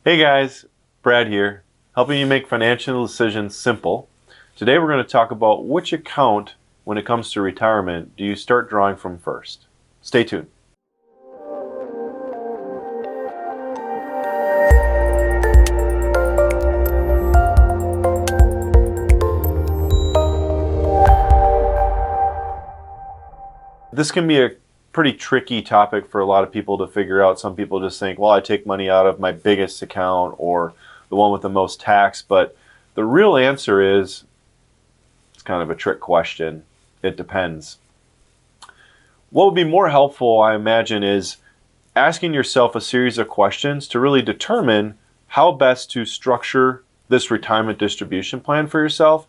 Hey guys, Brad here, helping you make financial decisions simple. Today we're going to talk about which account, when it comes to retirement, do you start drawing from first. Stay tuned. This can be a pretty tricky topic for a lot of people to figure out. Some people just think, well, I take money out of my biggest account or the one with the most tax, but the real answer is, it's kind of a trick question. It depends. What would be more helpful, I imagine, is asking yourself a series of questions to really determine how best to structure this retirement distribution plan for yourself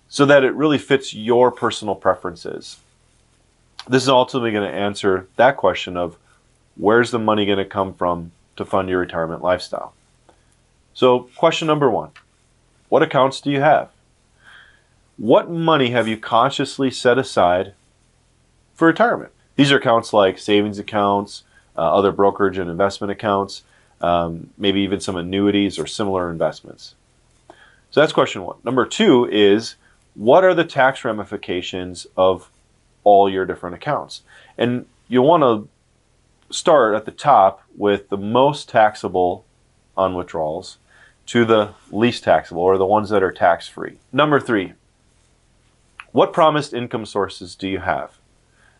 so that it really fits your personal preferences. This is ultimately going to answer that question of where's the money going to come from to fund your retirement lifestyle. So question number one, what accounts do you have? What money have you consciously set aside for retirement? These are accounts like savings accounts, other brokerage and investment accounts, maybe even some annuities or similar investments. So that's question one. Number two is, what are the tax ramifications of all your different accounts? And you'll want to start at the top with the most taxable on withdrawals to the least taxable, or the ones that are tax-free. Number three, what promised income sources do you have?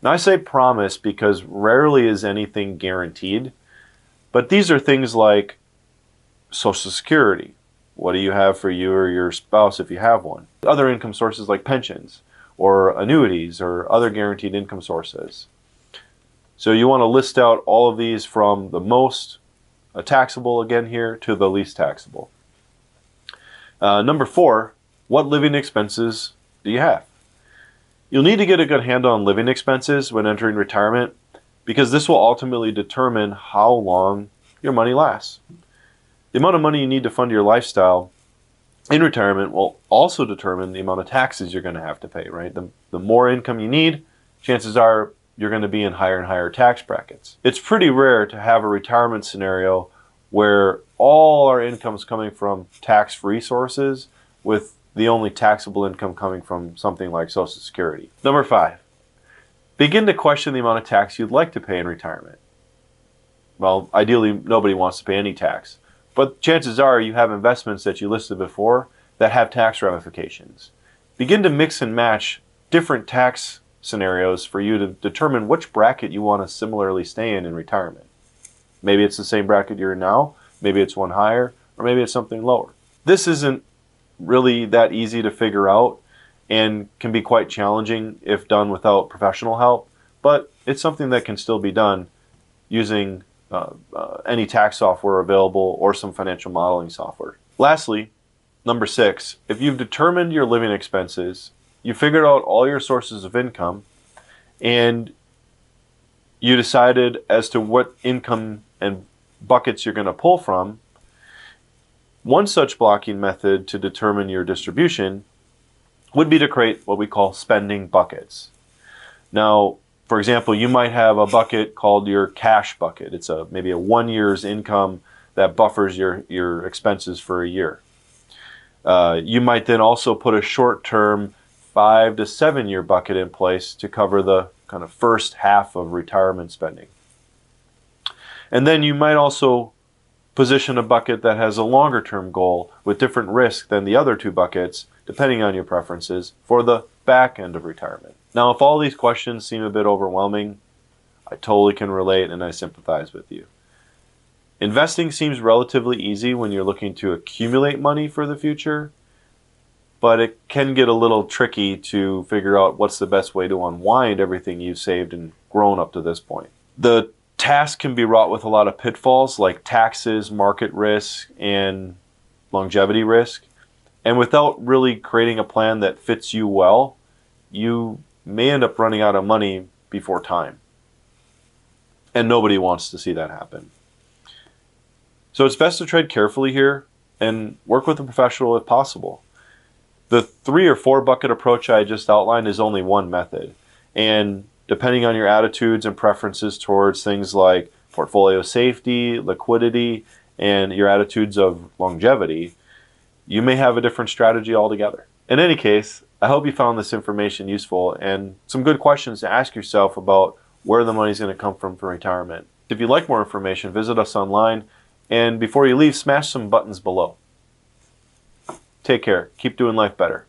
Now I say promise because rarely is anything guaranteed, but these are things like Social Security. What do you have for you or your spouse if you have one? Other income sources like pensions, or annuities, or other guaranteed income sources. So you want to list out all of these from the most taxable, again here, to the least taxable. Number four, what living expenses do you have? You'll need to get a good handle on living expenses when entering retirement, because this will ultimately determine how long your money lasts. The amount of money you need to fund your lifestyle in retirement will also determine the amount of taxes you're going to have to pay, right? The more income you need, chances are you're going to be in higher and higher tax brackets. It's pretty rare to have a retirement scenario where all our income is coming from tax-free sources, with the only taxable income coming from something like Social Security. Number five, begin to question the amount of tax you'd like to pay in retirement. Well, ideally, nobody wants to pay any tax. But chances are you have investments that you listed before that have tax ramifications. Begin to mix and match different tax scenarios for you to determine which bracket you want to similarly stay in retirement. Maybe it's the same bracket you're in now, maybe it's one higher, or maybe it's something lower. This isn't really that easy to figure out and can be quite challenging if done without professional help, but it's something that can still be done using any tax software available or some financial modeling software. Lastly, number six, if you've determined your living expenses, you figured out all your sources of income, and you decided as to what income and buckets you're going to pull from, one such blocking method to determine your distribution would be to create what we call spending buckets. Now, for example, you might have a bucket called your cash bucket. It's maybe a 1 year's income that buffers your expenses for a year. You might then also put a short-term 5 to 7 year bucket in place to cover the kind of first half of retirement spending. And then you might also position a bucket that has a longer-term goal with different risk than the other two buckets, depending on your preferences, for the back end of retirement. Now, if all these questions seem a bit overwhelming, I totally can relate and I sympathize with you. Investing seems relatively easy when you're looking to accumulate money for the future, but it can get a little tricky to figure out what's the best way to unwind everything you've saved and grown up to this point. The task can be wrought with a lot of pitfalls like taxes, market risk, and longevity risk. And without really creating a plan that fits you well, you may end up running out of money before time. And nobody wants to see that happen. So it's best to tread carefully here and work with a professional if possible. The 3 or 4 bucket approach I just outlined is only one method. And depending on your attitudes and preferences towards things like portfolio safety, liquidity, and your attitudes of longevity, you may have a different strategy altogether. In any case, I hope you found this information useful and some good questions to ask yourself about where the money is going to come from for retirement. If you'd like more information, visit us online, and before you leave, smash some buttons below. Take care. Keep doing life better.